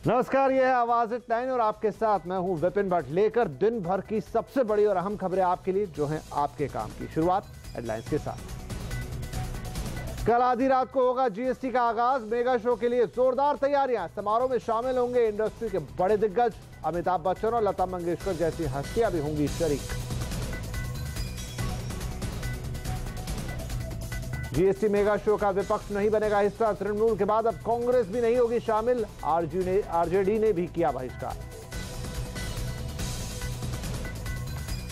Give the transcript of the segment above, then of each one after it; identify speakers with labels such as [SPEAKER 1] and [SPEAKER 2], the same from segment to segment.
[SPEAKER 1] नमस्कार, यह है आवाज एट 9 और आपके साथ मैं हूं विपिन भट्ट, लेकर दिन भर की सबसे बड़ी और अहम खबरें आपके लिए जो हैं आपके काम की। शुरुआत हेडलाइंस के साथ। कल आधी रात को होगा जीएसटी का आगाज। मेगा शो के लिए जोरदार तैयारियां। समारोह में शामिल होंगे इंडस्ट्री के बड़े दिग्गज। अमिताभ बच्चन और लता मंगेशकर जैसी हस्तियां भी होंगी शरीक। जीएसटी मेगा शो का विपक्ष नहीं बनेगा हिस्सा। तृणमूल के बाद अब कांग्रेस भी नहीं होगी शामिल। आरजेडी ने भी किया बहिष्कार।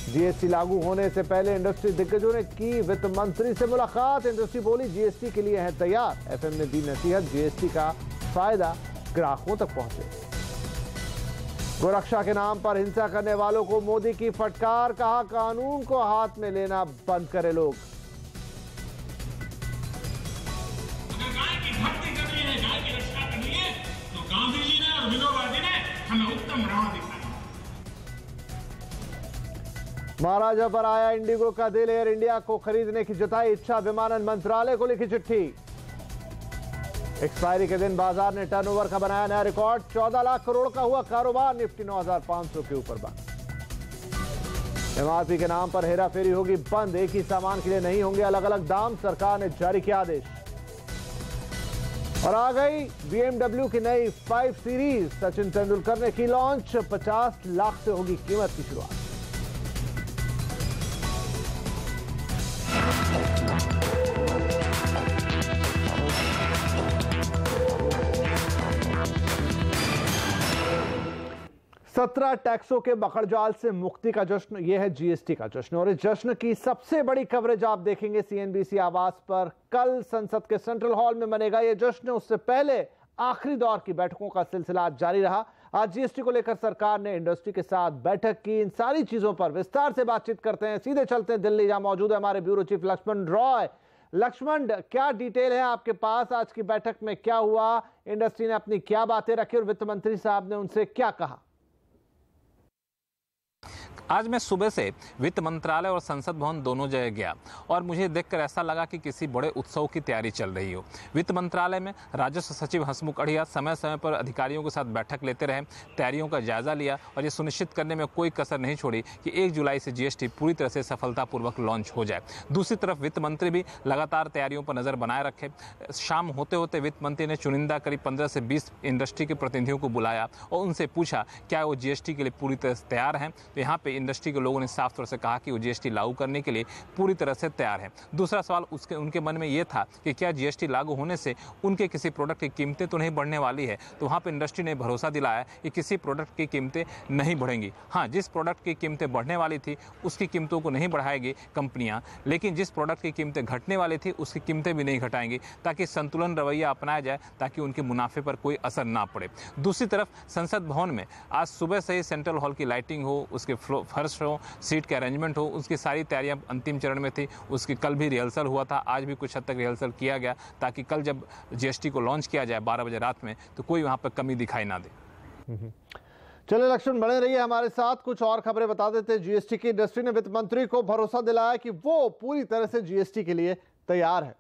[SPEAKER 1] जीएसटी लागू होने से पहले इंडस्ट्री दिग्गजों ने की वित्त मंत्री से मुलाकात। इंडस्ट्री बोली जीएसटी के लिए है तैयार। एफएम ने दी नसीहत, जीएसटी का फायदा ग्राहकों तक पहुंचे। गोरक्षा के नाम पर हिंसा करने वालों को मोदी की फटकार। कहा कानून को हाथ में लेना बंद करे लोग।
[SPEAKER 2] भक्ति करनी है, गाय की रक्षा करनी है, तो गांधी जी ने और विनोबा जी ने हमें उत्तम राह दिखाया।
[SPEAKER 1] महाराजा पर आया इंडिगो का दिल। एयर इंडिया को खरीदने की जताई इच्छा। विमानन मंत्रालय को लिखी चिट्ठी। एक्सपायरी के दिन बाजार ने टर्नओवर का बनाया नया रिकॉर्ड। 14 लाख करोड़ का हुआ कारोबार। निफ्टी 9,500 के ऊपर बंद। एमआरपी के नाम पर हेराफेरी होगी बंद। एक ही सामान के लिए नहीं होंगे अलग अलग दाम। सरकार ने जारी किया आदेश। और आ गई BMW की नई 5 सीरीज। सचिन तेंदुलकर ने की लॉन्च। 50 लाख से होगी कीमत की शुरुआत। सत्रह टैक्सों के बकड़जाल से मुक्ति का जश्न, यह है जीएसटी का जश्न। और इस जश्न की सबसे बड़ी कवरेज आप देखेंगे सीएनबीसी आवाज पर। कल संसद के सेंट्रल हॉल में बनेगा यह जश्न। उससे पहले आखिरी दौर की बैठकों का सिलसिला आज जारी रहा। आज जीएसटी को लेकर सरकार ने इंडस्ट्री के साथ बैठक की। इन सारी चीजों पर विस्तार से बातचीत करते हैं। सीधे चलते हैं दिल्ली, जहां मौजूद है हमारे ब्यूरो चीफ लक्ष्मण रॉय। लक्ष्मण, क्या डिटेल है आपके पास? आज की बैठक में क्या हुआ? इंडस्ट्री ने अपनी क्या बातें रखी और वित्त मंत्री साहब ने उनसे क्या कहा?
[SPEAKER 3] आज मैं सुबह से वित्त मंत्रालय और संसद भवन दोनों जगह गया और मुझे देखकर ऐसा लगा कि किसी बड़े उत्सव की तैयारी चल रही हो। वित्त मंत्रालय में राजस्व सचिव हंसमुख अढ़िया समय समय पर अधिकारियों के साथ बैठक लेते रहे, तैयारियों का जायजा लिया और ये सुनिश्चित करने में कोई कसर नहीं छोड़ी कि 1 जुलाई से जीएसटी पूरी तरह से सफलतापूर्वक लॉन्च हो जाए। दूसरी तरफ वित्त मंत्री भी लगातार तैयारियों पर नजर बनाए रखे। शाम होते होते वित्त मंत्री ने चुनिंदा करीब 15 से 20 इंडस्ट्री के प्रतिनिधियों को बुलाया और उनसे पूछा क्या वो जीएसटी के लिए पूरी तरह से तैयार हैं। तो यहाँ पे इंडस्ट्री के लोगों ने साफ तौर से कहा कि वो जीएसटी लागू करने के लिए पूरी तरह से तैयार है। दूसरा सवाल उनके मन में ये था कि क्या जीएसटी लागू होने से उनके किसी प्रोडक्ट की कीमतें तो नहीं बढ़ने वाली है। तो वहाँ पर इंडस्ट्री ने भरोसा दिलाया कि किसी प्रोडक्ट की कीमतें नहीं बढ़ेंगी। हाँ, जिस प्रोडक्ट की कीमतें बढ़ने वाली थी उसकी कीमतों को नहीं बढ़ाएगी कंपनियाँ, लेकिन जिस प्रोडक्ट की कीमतें घटने वाली थी उसकी कीमतें भी नहीं घटाएंगी, ताकि संतुलन रवैया अपनाया जाए, ताकि उनके मुनाफे पर कोई असर ना पड़े। दूसरी तरफ संसद भवन में आज सुबह से ही सेंट्रल हॉल की लाइटिंग हो, उसके फर्श हो, सीट के अरेंजमेंट हो, उसकी सारी तैयारियां अंतिम चरण में थी। उसकी कल भी रिहर्सल हुआ था, आज भी कुछ हद तक रिहर्सल किया गया, ताकि कल जब जीएसटी को लॉन्च किया जाए 12 बजे रात में तो कोई वहां पर कमी दिखाई ना दे।
[SPEAKER 1] चले लक्ष्मण, बने रहिए हमारे साथ। कुछ और खबरें बता देते हैं। जीएसटी की इंडस्ट्री ने वित्त मंत्री को भरोसा दिलाया कि वो पूरी तरह से जीएसटी के लिए तैयार है।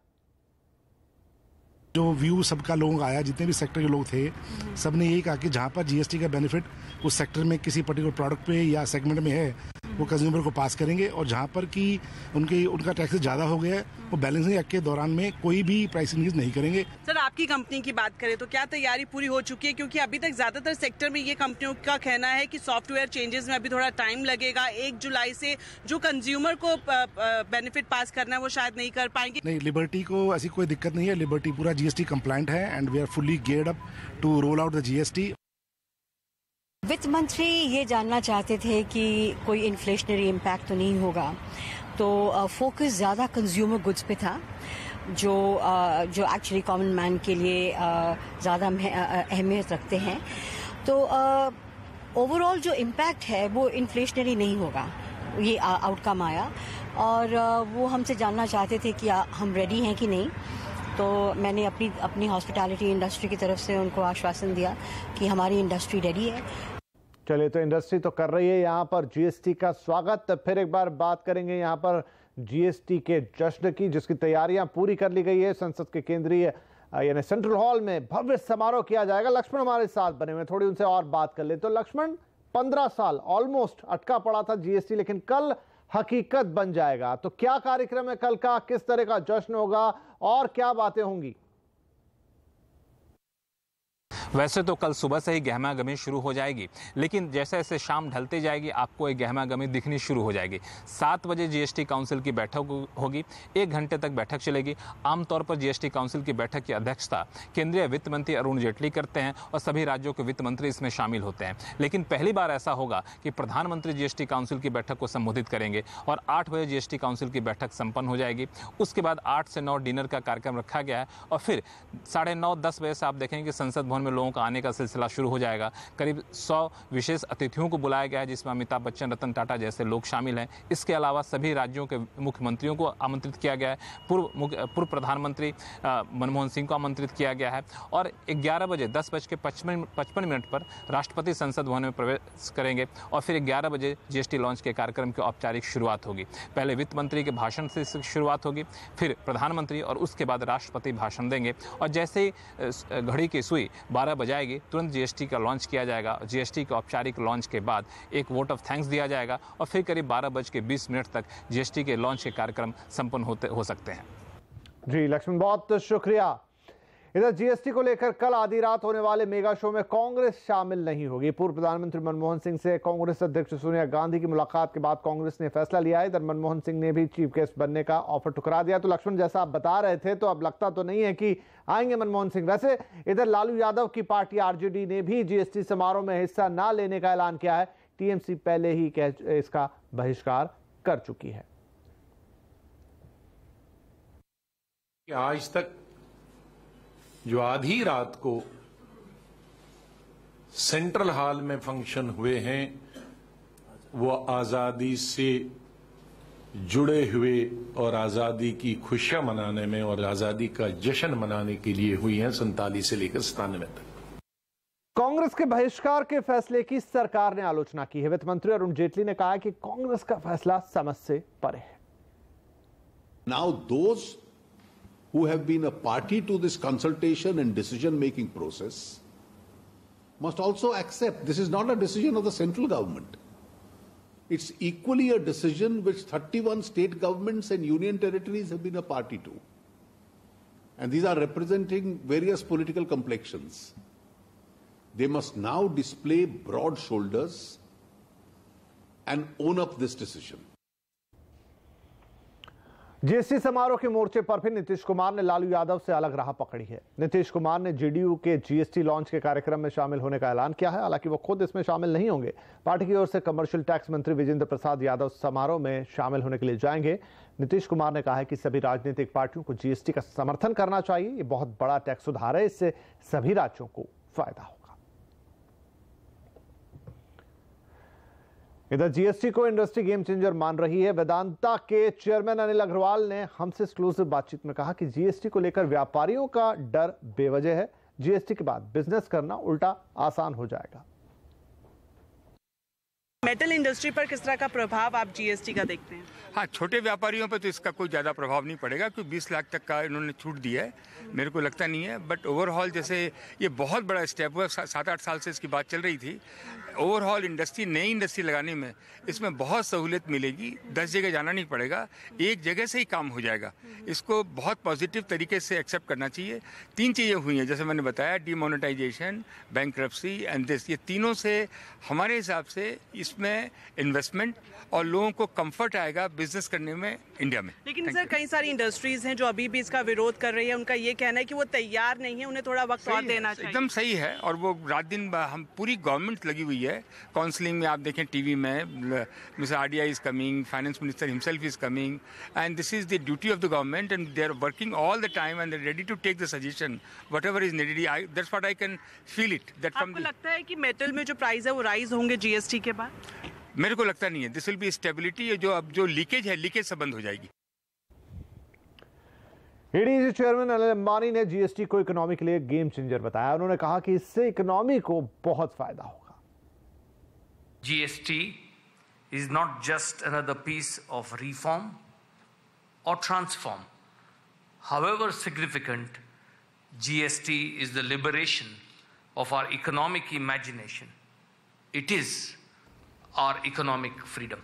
[SPEAKER 4] जो व्यू सबका लोगों का आया, जितने भी सेक्टर के लोग थे, सबने यही कहा कि जहां पर जीएसटी का बेनिफिट उस सेक्टर में किसी पर्टिकुलर प्रोडक्ट पे या सेगमेंट में है, वो कंज्यूमर को पास करेंगे। और जहां पर कि उनका टैक्स ज़्यादा हो गया है, वो बैलेंसिंग एक्ट के दौरान में कोई भी प्राइस इंक्रीज नहीं करेंगे।
[SPEAKER 5] सर, आपकी कंपनी की बात करें तो क्या तैयारी पूरी हो चुकी है? क्योंकि अभी तक ज्यादातर सेक्टर में ये कंपनियों का कहना है कि सॉफ्टवेयर चेंजेस में अभी थोड़ा टाइम लगेगा। 1 जुलाई से जो कंज्यूमर को बेनिफिट पास करना है वो शायद नहीं कर पाएंगे।
[SPEAKER 4] नहीं, लिबर्टी को ऐसी कोई दिक्कत नहीं है। लिबर्टी पूरा जीएसटी कंप्लायंट है and we are fully geared up to roll out the GST.
[SPEAKER 6] वित्त मंत्री ये जानना चाहते थे कि कोई इन्फ्लेशनरी इम्पैक्ट तो नहीं होगा, तो फोकस ज़्यादा कंज्यूमर गुड्स पे था, जो एक्चुअली कॉमन मैन के लिए ज़्यादा अहमियत रखते हैं। तो ओवरऑल जो इम्पैक्ट है वो इन्फ्लेशनरी नहीं होगा, ये आउटकम आया। और वो हमसे जानना चाहते थे कि हम रेडी हैं कि नहीं। तो मैंने अपनी हॉस्पिटैलिटी इंडस्ट्री की तरफ से उनको आश्वासन दिया कि हमारी इंडस्ट्री रेडी है।
[SPEAKER 1] चलिए, तो इंडस्ट्री तो कर रही है यहाँ पर जीएसटी का स्वागत। फिर एक बार बात करेंगे यहाँ पर जीएसटी के जश्न की, जिसकी तैयारियां पूरी कर ली गई है। संसद के केंद्रीय यानी सेंट्रल हॉल में भव्य समारोह किया जाएगा। लक्ष्मण हमारे साथ बने हुए, थोड़ी उनसे और बात कर ले। तो लक्ष्मण, 15 साल ऑलमोस्ट अटका पड़ा था जीएसटी, लेकिन कल हकीकत बन जाएगा। तो क्या कार्यक्रम है कल का, किस तरह का जश्न होगा और क्या बातें होंगी?
[SPEAKER 3] वैसे तो कल सुबह से ही गहमागमी शुरू हो जाएगी, लेकिन जैसे जैसे शाम ढलते जाएगी आपको एक गहमागमी दिखनी शुरू हो जाएगी। 7 बजे जीएसटी काउंसिल की बैठक होगी, 1 घंटे तक बैठक चलेगी। आमतौर पर जीएसटी काउंसिल की बैठक की अध्यक्षता केंद्रीय वित्त मंत्री अरुण जेटली करते हैं और सभी राज्यों के वित्त मंत्री इसमें शामिल होते हैं। लेकिन पहली बार ऐसा होगा कि प्रधानमंत्री जीएसटी काउंसिल की बैठक को संबोधित करेंगे और 8 बजे जीएसटी काउंसिल की बैठक संपन्न हो जाएगी। उसके बाद 8 से 9 डिनर का कार्यक्रम रखा गया है और फिर 9:30-10 बजे से आप देखेंगे कि संसद भवन में लोगों का आने का सिलसिला शुरू हो जाएगा। करीब 100 विशेष अतिथियों को बुलाया गया है, जिसमें अमिताभ बच्चन, रतन टाटा जैसे लोग शामिल हैं। इसके अलावा सभी राज्यों के मुख्यमंत्रियों को आमंत्रित किया गया है। पूर्व प्रधानमंत्री मनमोहन सिंह को आमंत्रित किया गया है और 11 बजे 10:55 पर राष्ट्रपति संसद भवन में प्रवेश करेंगे और फिर 11 बजे जीएसटी लॉन्च के कार्यक्रम की औपचारिक शुरुआत होगी। पहले वित्त मंत्री के भाषण से शुरुआत होगी, फिर प्रधानमंत्री और उसके बाद राष्ट्रपति भाषण देंगे और जैसे ही घड़ी की सुई 12 बजाएगी तुरंत जीएसटी का लॉन्च किया जाएगा। जीएसटी के औपचारिक लॉन्च के बाद एक वोट ऑफ थैंक्स दिया जाएगा और फिर करीब 12:20 तक जीएसटी के लॉन्च के कार्यक्रम संपन्न हो सकते हैं।
[SPEAKER 1] जी लक्ष्मण, बहुत शुक्रिया। इधर जीएसटी को लेकर कल आधी रात होने वाले मेगा शो में कांग्रेस शामिल नहीं होगी। पूर्व प्रधानमंत्री मनमोहन सिंह से कांग्रेस अध्यक्ष सोनिया गांधी की मुलाकात के बाद कांग्रेस ने फैसला लिया है। इधर मनमोहन सिंह ने भी चीफ गेस्ट बनने का ऑफर ठुकरा दिया। तो लक्ष्मण, जैसा आप बता रहे थे, तो अब लगता तो नहीं है कि आएंगे मनमोहन सिंह। वैसे इधर लालू यादव की पार्टी आरजेडी ने भी जीएसटी समारोह में हिस्सा न लेने का ऐलान किया है। टीएमसी पहले ही इसका बहिष्कार कर चुकी है।
[SPEAKER 7] आज तक जो आधी रात को सेंट्रल हॉल में फंक्शन हुए हैं वो आजादी से जुड़े हुए और आजादी की खुशियां मनाने में और आजादी का जश्न मनाने के लिए हुई हैं 47 से लेकर 97 तक।
[SPEAKER 1] कांग्रेस के बहिष्कार के फैसले की सरकार ने आलोचना की है। वित्त मंत्री अरुण जेटली ने कहा कि कांग्रेस का फैसला समझ से परे है।
[SPEAKER 8] Now those who have been a party to this consultation and decision-making process must also accept this is not a decision of the central government. It's equally a decision which 31 state governments and union territories have been a party to. And these are representing various political complexions. They must now display broad shoulders and own up this decision.
[SPEAKER 1] GST समारोह के मोर्चे पर भी नीतीश कुमार ने लालू यादव से अलग राह पकड़ी है। नीतीश कुमार ने जेडीयू के जीएसटी लॉन्च के कार्यक्रम में शामिल होने का ऐलान किया है। हालांकि वो खुद इसमें शामिल नहीं होंगे। पार्टी की ओर से कमर्शियल टैक्स मंत्री विजेंद्र प्रसाद यादव समारोह में शामिल होने के लिए जाएंगे। नीतीश कुमार ने कहा है कि सभी राजनीतिक पार्टियों को जीएसटी का समर्थन करना चाहिए। ये बहुत बड़ा टैक्स सुधार है, इससे सभी राज्यों को फायदा होगा। इधर जीएसटी को इंडस्ट्री गेम चेंजर मान रही है। वेदांता के चेयरमैन अनिल अग्रवाल ने हमसे एक्सक्लूसिव बातचीत में कहा कि जीएसटी को लेकर व्यापारियों का डर बेवजह है। जीएसटी के बाद बिजनेस करना उल्टा आसान हो जाएगा।
[SPEAKER 5] मेटल इंडस्ट्री पर किस तरह का प्रभाव आप जीएसटी का देखते हैं?
[SPEAKER 9] हाँ, छोटे व्यापारियों पर तो इसका कोई ज़्यादा प्रभाव नहीं पड़ेगा क्योंकि 20 लाख तक का इन्होंने छूट दिया है। मेरे को लगता नहीं है, बट ओवरऑल जैसे ये बहुत बड़ा स्टेप हुआ, 7-8 साल से इसकी बात चल रही थी। ओवरऑल इंडस्ट्री, नई इंडस्ट्री लगाने में इसमें बहुत सहूलियत मिलेगी। 10 जगह जाना नहीं पड़ेगा, एक जगह से ही काम हो जाएगा। इसको बहुत पॉजिटिव तरीके से एक्सेप्ट करना चाहिए। 3 चीज़ें हुई हैं जैसे मैंने बताया, डीमोनेटाइजेशन, बैंक्रप्सी एंड दिस। ये तीनों से हमारे हिसाब से इसमें इन्वेस्टमेंट और लोगों को कंफर्ट आएगा बिजनेस करने में इंडिया में।
[SPEAKER 5] लेकिन सर कई सारी इंडस्ट्रीज हैं जो अभी भी इसका विरोध कर रही है। उनका ये कहना है कि वो तैयार नहीं है, उन्हें थोड़ा वक्त और देना चाहिए।
[SPEAKER 9] एकदम सही है और वो रात दिन हम पूरी गवर्नमेंट लगी हुई है काउंसलिंग में। आप देखें टीवी में mister RDI is coming, finance minister himself is coming and this is the duty of the government and they are working all the time and they are ready to take the suggestion whatever is needed. That's what I can feel it that from.
[SPEAKER 5] आपको लगता है कि metal में जो price है वो rise होंगे GST के बाद?
[SPEAKER 9] मेरे को लगता नहीं है। This will be stability. जो अब जो लीकेज है, लीकेज से बंद हो जाएगी।
[SPEAKER 1] एडीजी चेयरमैन अनिल अंबानी ने जीएसटी को इकोनॉमी के लिए गेम चेंजर बताया। उन्होंने कहा कि इससे इकोनॉमी को बहुत फायदा होगा।
[SPEAKER 10] GST is not just another piece of reform or transform, however significant GST is the liberation of our economic imagination. It is our economic freedom.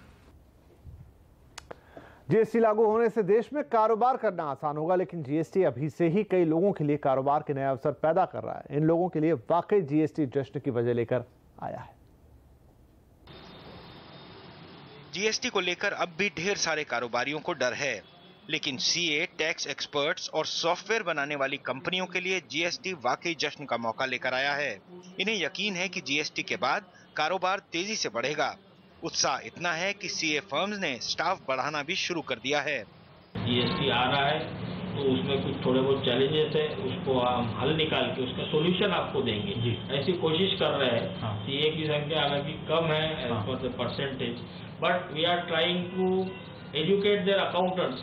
[SPEAKER 1] GST लागू होने से देश में कारोबार करना आसान होगा, लेकिन जीएसटी अभी से ही कई लोगों के लिए कारोबार के नए अवसर पैदा कर रहा है। इन लोगों के लिए वाकई जीएसटी जश्न की वजह लेकर आया है।
[SPEAKER 11] जीएसटी को लेकर अब भी ढेर सारे कारोबारियों को डर है, लेकिन सीए, टैक्स एक्सपर्ट्स और सॉफ्टवेयर बनाने वाली कंपनियों के लिए जीएसटी वाकई जश्न का मौका लेकर आया है। इन्हें यकीन है कि जीएसटी के बाद कारोबार तेजी से बढ़ेगा। उत्साह इतना है कि सीए फर्म्स ने स्टाफ बढ़ाना भी शुरू कर दिया है।
[SPEAKER 12] जीएसटी आ रहा है तो उसमें कुछ थोड़े बहुत चैलेंजेस है, उसको हम हल निकाल के उसका सॉल्यूशन आपको देंगे, ऐसी कोशिश कर रहे हैं। सीए की संख्या हालांकि कम है एज पर the percentage, but we are trying to educate their accountants.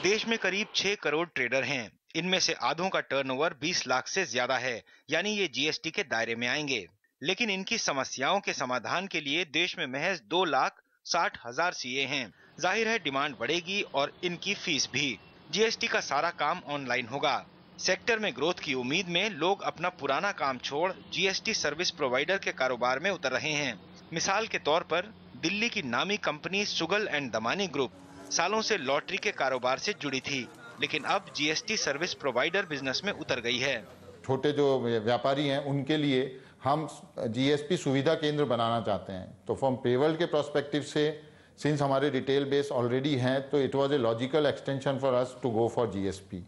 [SPEAKER 11] देश में करीब 6 करोड़ ट्रेडर हैं। इनमें से आधों का टर्नओवर 20 लाख से ज्यादा है, यानी ये जीएसटी के दायरे में आएंगे। लेकिन इनकी समस्याओं के समाधान के लिए देश में महज 2,60,000 सीए हैं। जाहिर है डिमांड बढ़ेगी और इनकी फीस भी। जीएसटी का सारा काम ऑनलाइन होगा। सेक्टर में ग्रोथ की उम्मीद में लोग अपना पुराना काम छोड़ जीएसटी सर्विस प्रोवाइडर के कारोबार में उतर रहे हैं। मिसाल के तौर पर दिल्ली की नामी कंपनी सुगल एंड दमानी ग्रुप सालों से लॉटरी के कारोबार से जुड़ी थी, लेकिन अब जीएसटी सर्विस प्रोवाइडर बिजनेस में उतर गई है।
[SPEAKER 13] छोटे जो व्यापारी हैं उनके लिए हम जीएसटी सुविधा केंद्र बनाना चाहते हैं। तो फ्रॉम पेरोल के प्रोस्पेक्टिव से सिंस हमारे रिटेल बेस ऑलरेडी हैं, तो it was a logical extension for us to go for GST.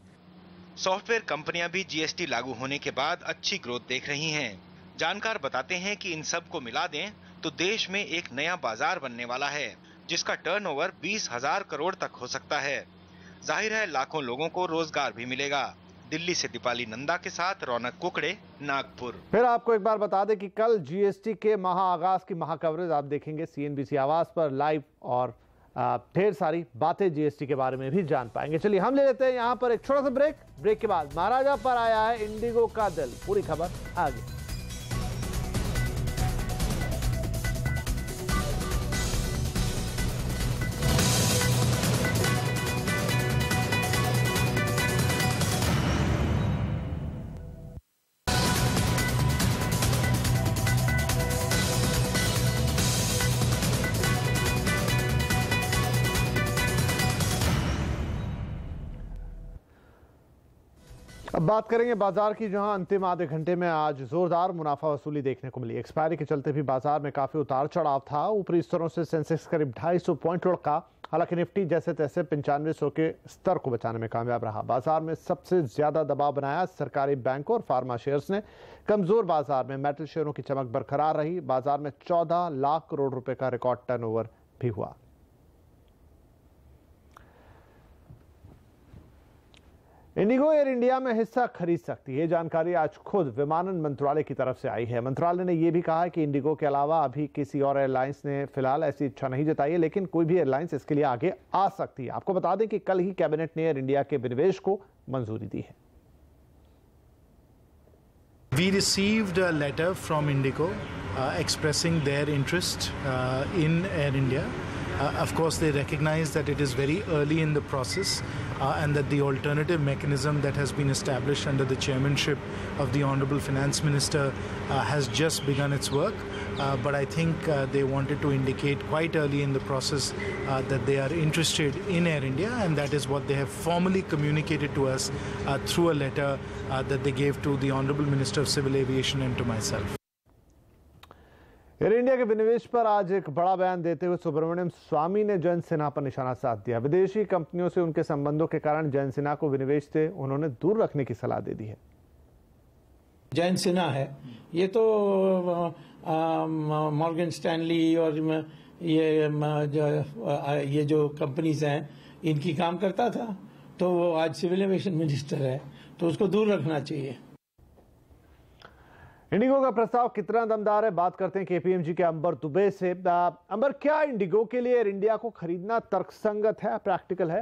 [SPEAKER 11] Software कंपनियां भी जीएसटी लागू होने के बाद अच्छी ग्रोथ देख रही हैं। जानकार बताते हैं कि इन सब को मिला दें तो देश में एक नया बाजार बनने वाला है, जिसका टर्नओवर 20,000 करोड़ तक हो सकता है। जाहिर है लाखों लोगों को रोजगार भी मिलेगा। दिल्ली से दीपाली नंदा के साथ रौनक कुकड़े, नागपुर।
[SPEAKER 1] फिर आपको एक बार बता दें कि कल जीएसटी के महाआगाज की महाकवरेज आप देखेंगे सीएनबीसी आवाज पर लाइव, और ढेर सारी बातें जीएसटी के बारे में भी जान पाएंगे। चलिए हम ले लेते हैं यहाँ पर एक छोटा सा ब्रेक के बाद महाराजा पर आया है इंडिगो का दिल। पूरी खबर आगे। अब बात करेंगे बाजार की, जहां अंतिम आधे घंटे में आज जोरदार मुनाफा वसूली देखने को मिली। एक्सपायरी के चलते भी बाजार में काफी उतार चढ़ाव था। ऊपरी स्तरों से सेंसेक्स करीब 250 पॉइंट लुढ़का, हालांकि निफ्टी जैसे तैसे 9500 के स्तर को बचाने में कामयाब रहा। बाजार में सबसे ज्यादा दबाव बनाया सरकारी बैंकों और फार्मा शेयर्स ने। कमजोर बाजार में मेटल शेयरों की चमक बरकरार रही। बाजार में 14 लाख करोड़ रुपए का रिकॉर्ड टर्नओवर भी हुआ। इंडिगो एयर इंडिया में हिस्सा खरीद सकती है। जानकारी आज खुद विमानन मंत्रालय की तरफ से आई है। मंत्रालय ने यह भी कहा है कि इंडिगो के अलावा अभी किसी और एयरलाइंस ने फिलहाल ऐसी इच्छा नहीं जताई है, लेकिन कोई भी एयरलाइंस इसके लिए आगे आ सकती है। आपको बता दें कि कल ही कैबिनेट ने एयर इंडिया के विनिवेश को मंजूरी दी है।
[SPEAKER 14] We received a letter from Indigo expressing their interest in Air India. Of course, they recognize that it is very early in the process and that the alternative mechanism that has been established under the chairmanship of the Honorable Finance Minister has just begun its work. But I think they wanted to indicate quite early in the process that they are interested in Air India, and that is what they have formally communicated to us through a letter that they gave to the Honorable Minister of Civil Aviation and to myself.
[SPEAKER 1] Air India के विनिवेश पर आज एक बड़ा बयान देते हुए सुब्रमण्यम स्वामी ने जयंत सिन्हा पर निशाना साध दिया। विदेशी कंपनियों से उनके संबंधों के कारण जयंत सिन्हा को विनिवेश से उन्होंने दूर रखने की सलाह दे दी है।
[SPEAKER 15] जयंत सिन्हा है, ये तो मॉर्गन स्टैनली और ये जो कंपनीज हैं इनकी काम करता था, तो वो आज सिविल एविएशन मिनिस्टर है, तो उसको दूर रखना चाहिए।
[SPEAKER 1] इंडिगो का प्रस्ताव कितना दमदार है, बात करते हैं केपीएमजी के अंबर दुबे से। अंबर, क्या इंडिगो के लिए एयर इंडिया को खरीदना तर्कसंगत है, प्रैक्टिकल है?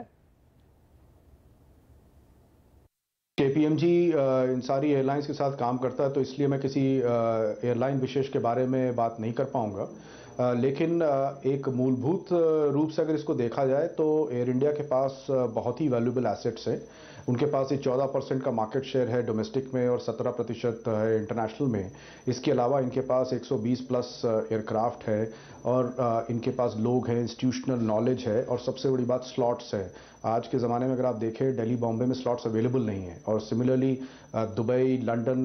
[SPEAKER 16] केपीएमजी इन सारी एयरलाइंस के साथ काम करता है, तो इसलिए मैं किसी एयरलाइन विशेष के बारे में बात नहीं कर पाऊंगा। लेकिन एक मूलभूत रूप से अगर इसको देखा जाए तो एयर इंडिया के पास बहुत ही वैल्यूएबल एसेट्स हैं। उनके पास ये 14% का मार्केट शेयर है डोमेस्टिक में और 17% है इंटरनेशनल में। इसके अलावा इनके पास 120 प्लस एयरक्राफ्ट है और इनके पास लोग हैं, इंस्टीट्यूशनल नॉलेज है और सबसे बड़ी बात स्लॉट्स है। आज के ज़माने में अगर आप देखें दिल्ली बॉम्बे में स्लॉट्स अवेलेबल नहीं है और similarly Dubai, London,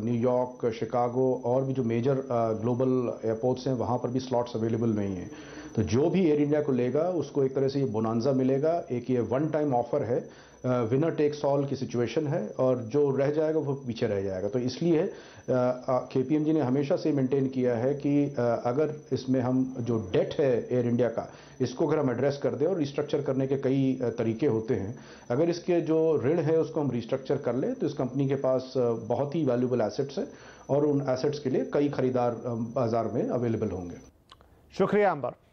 [SPEAKER 16] New York, Chicago और भी जो मेजर ग्लोबल एयरपोर्ट्स हैं वहाँ पर भी स्लॉट्स अवेलेबल नहीं है। तो जो भी एयर इंडिया को लेगा उसको एक तरह से ये बोनांजा मिलेगा। एक ये वन टाइम ऑफर है, विनर टेक्स ऑल की सिचुएशन है और जो रह जाएगा वो पीछे रह जाएगा। तो इसलिए केपीएमजी ने हमेशा से मेंटेन किया है कि अगर इसमें हम जो डेट है एयर इंडिया का, इसको अगर हम एड्रेस कर दें और रिस्ट्रक्चर करने के कई तरीके होते हैं, अगर इसके जो ऋण है उसको हम रिस्ट्रक्चर कर लें तो इस कंपनी के पास बहुत ही वैल्यूएबल एसेट्स हैं और उन एसेट्स के लिए कई खरीदार बाजार में अवेलेबल होंगे।
[SPEAKER 1] शुक्रिया अंबर।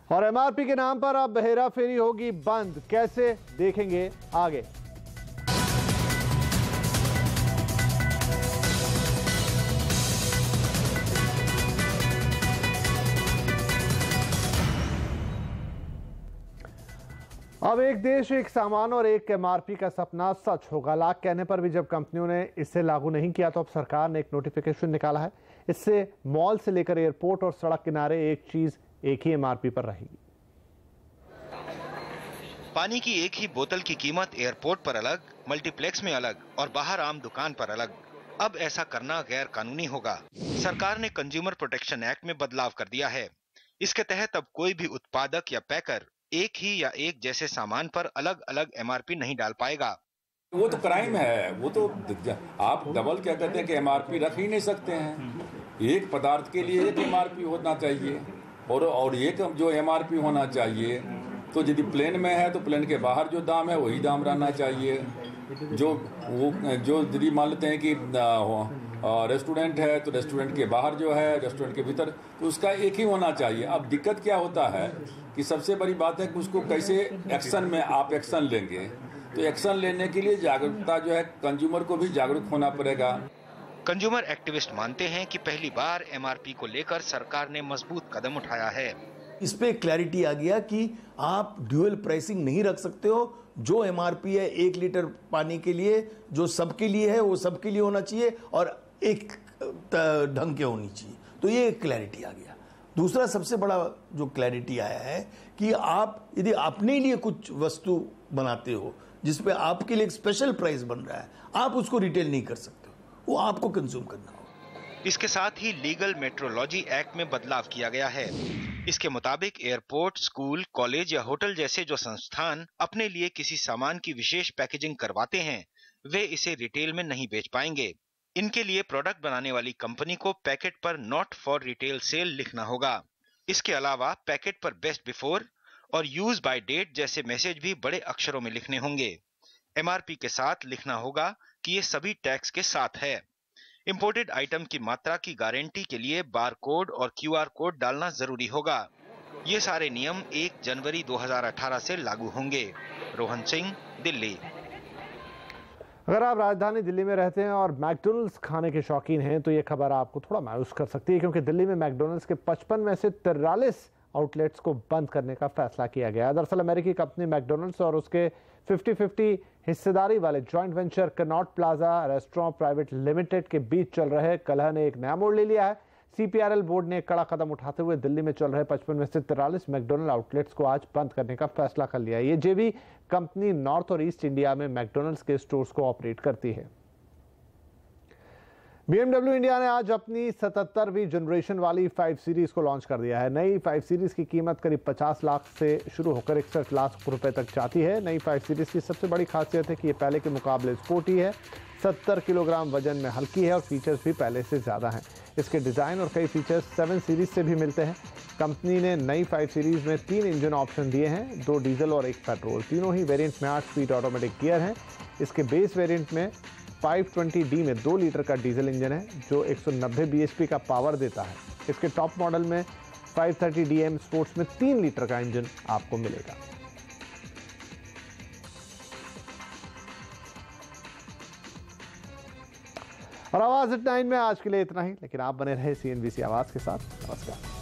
[SPEAKER 1] और एमआरपी के नाम पर अब हेरा फेरी होगी बंद, कैसे देखेंगे आगे। अब एक देश एक सामान और एक एमआरपी का सपना सच होगा। लाख कहने पर भी जब कंपनियों ने इसे लागू नहीं किया तो अब सरकार ने एक नोटिफिकेशन निकाला है। इससे मॉल से लेकर एयरपोर्ट और सड़क किनारे एक चीज एक ही एमआरपी पर रहेगी।
[SPEAKER 11] पानी की एक ही बोतल की कीमत एयरपोर्ट पर अलग, मल्टीप्लेक्स में अलग और बाहर आम दुकान पर अलग। अब ऐसा करना गैर कानूनी होगा। सरकार ने कंज्यूमर प्रोटेक्शन एक्ट में बदलाव कर दिया है। इसके तहत अब कोई भी उत्पादक या पैकर एक ही या एक जैसे सामान पर अलग अलग एमआरपी नहीं डाल पाएगा।
[SPEAKER 17] वो तो क्राइम है। वो तो आप डबल क्या कहते हैं कि एमआरपी रख ही नहीं सकते हैं। एक पदार्थ के लिए एक एमआरपी होना चाहिए और एक जो एमआरपी होना चाहिए तो यदि प्लेन में है तो प्लेन के बाहर जो दाम है वही दाम रहना चाहिए। जो यदि मान लेते हैं कि रेस्टोरेंट है तो रेस्टोरेंट के बाहर जो है रेस्टोरेंट के भीतर तो उसका एक ही होना चाहिए। अब दिक्कत क्या होता है कि सबसे बड़ी बात है कि उसको कैसे एक्शन में आप एक्शन लेंगे। तो एक्शन लेने के लिए जागरूकता जो है कंज्यूमर को भी जागरूक होना पड़ेगा।
[SPEAKER 11] कंज्यूमर एक्टिविस्ट मानते हैं कि पहली बार एमआरपी को लेकर सरकार ने मजबूत कदम उठाया है।
[SPEAKER 18] इस पे क्लैरिटी आ गया कि आप ड्यूअल प्राइसिंग नहीं रख सकते हो। जो एमआरपी है 1 लीटर पानी के लिए जो सबके लिए है वो सबके लिए होना चाहिए और एक ढंग के होनी चाहिए। तो ये क्लैरिटी आ गया। दूसरा सबसे बड़ा जो क्लैरिटी आया है कि आप यदि अपने लिए कुछ वस्तु बनाते हो जिस पे आपके लिए एक स्पेशल प्राइस बन रहा है, आप उसको रिटेल नहीं कर सकते, वो आपको कंज्यूम करना होगा।
[SPEAKER 11] इसके साथ ही लीगल मेट्रोलॉजी एक्ट में बदलाव किया गया है। इसके मुताबिक एयरपोर्ट, स्कूल, कॉलेज या होटल जैसे जो संस्थान अपने लिए किसी सामान की विशेष पैकेजिंग करवाते हैं वे इसे रिटेल में नहीं बेच पाएंगे। इनके लिए प्रोडक्ट बनाने वाली कंपनी को पैकेट पर नॉट फॉर रिटेल सेल लिखना होगा। इसके अलावा पैकेट पर बेस्ट बिफोर और यूज बाय डेट जैसे मैसेज भी बड़े अक्षरों में लिखने होंगे। एमआरपी के साथ लिखना होगा कि ये सभी टैक्स के साथ है। इंपोर्टेड आइटम की मात्रा की गारंटी के लिए बार कोड और क्यूआर कोड डालना जरूरी होगा। ये सारे नियम 1 जनवरी 2018 से लागू होंगे। रोहन सिंह, दिल्ली।
[SPEAKER 1] अगर आप राजधानी दिल्ली में रहते हैं और मैकडोनल्ड्स खाने के शौकीन हैं तो ये खबर आपको थोड़ा मायूस कर सकती है, क्योंकि दिल्ली में मैकडोनल्ड्स के 55 में से 43 आउटलेट्स को बंद करने का फैसला किया गया है। दरअसल अमेरिकी कंपनी मैकडोनल्ड्स और उसके 50-50 हिस्सेदारी वाले joint venture Connaught plaza restaurant private limited के बीच चल रहे कलह ने एक नया मोड़ ले लिया है। सीपीआरएल बोर्ड ने कड़ा कदम उठाते हुए दिल्ली में चल रहे 55 में से 43 मैकडोनल्ड आउटलेट्स को आज बंद करने का फैसला कर लिया है। ये जेबी कंपनी नॉर्थ और ईस्ट इंडिया में मैकडोनल्ड्स के स्टोर्स को ऑपरेट करती है। BMW इंडिया ने आज अपनी 77वीं जनरेशन वाली 5 सीरीज को लॉन्च कर दिया है। नई 5 सीरीज की कीमत करीब 50 लाख से शुरू होकर 61 लाख रुपए तक जाती है। नई 5 सीरीज की सबसे बड़ी खासियत है कि ये पहले के मुकाबले स्पोर्टी है, 70 किलोग्राम वजन में हल्की है और फीचर्स भी पहले से ज़्यादा हैं। इसके डिज़ाइन और कई फीचर्स 7 सीरीज से भी मिलते हैं। कंपनी ने नई 5 सीरीज में 3 इंजन ऑप्शन दिए हैं, 2 डीजल और 1 पेट्रोल। तीनों ही वेरिएंट में 8 स्पीड ऑटोमेटिक गियर हैं। इसके बेस वेरिएंट में 520D में 2 लीटर का डीजल इंजन है जो 190 bhp का पावर देता है। इसके टॉप मॉडल में 530DM स्पोर्ट्स में 3 लीटर का इंजन आपको मिलेगा। और आवाज 9 में आज के लिए इतना ही, लेकिन आप बने रहे CNBC आवाज के साथ। नमस्कार।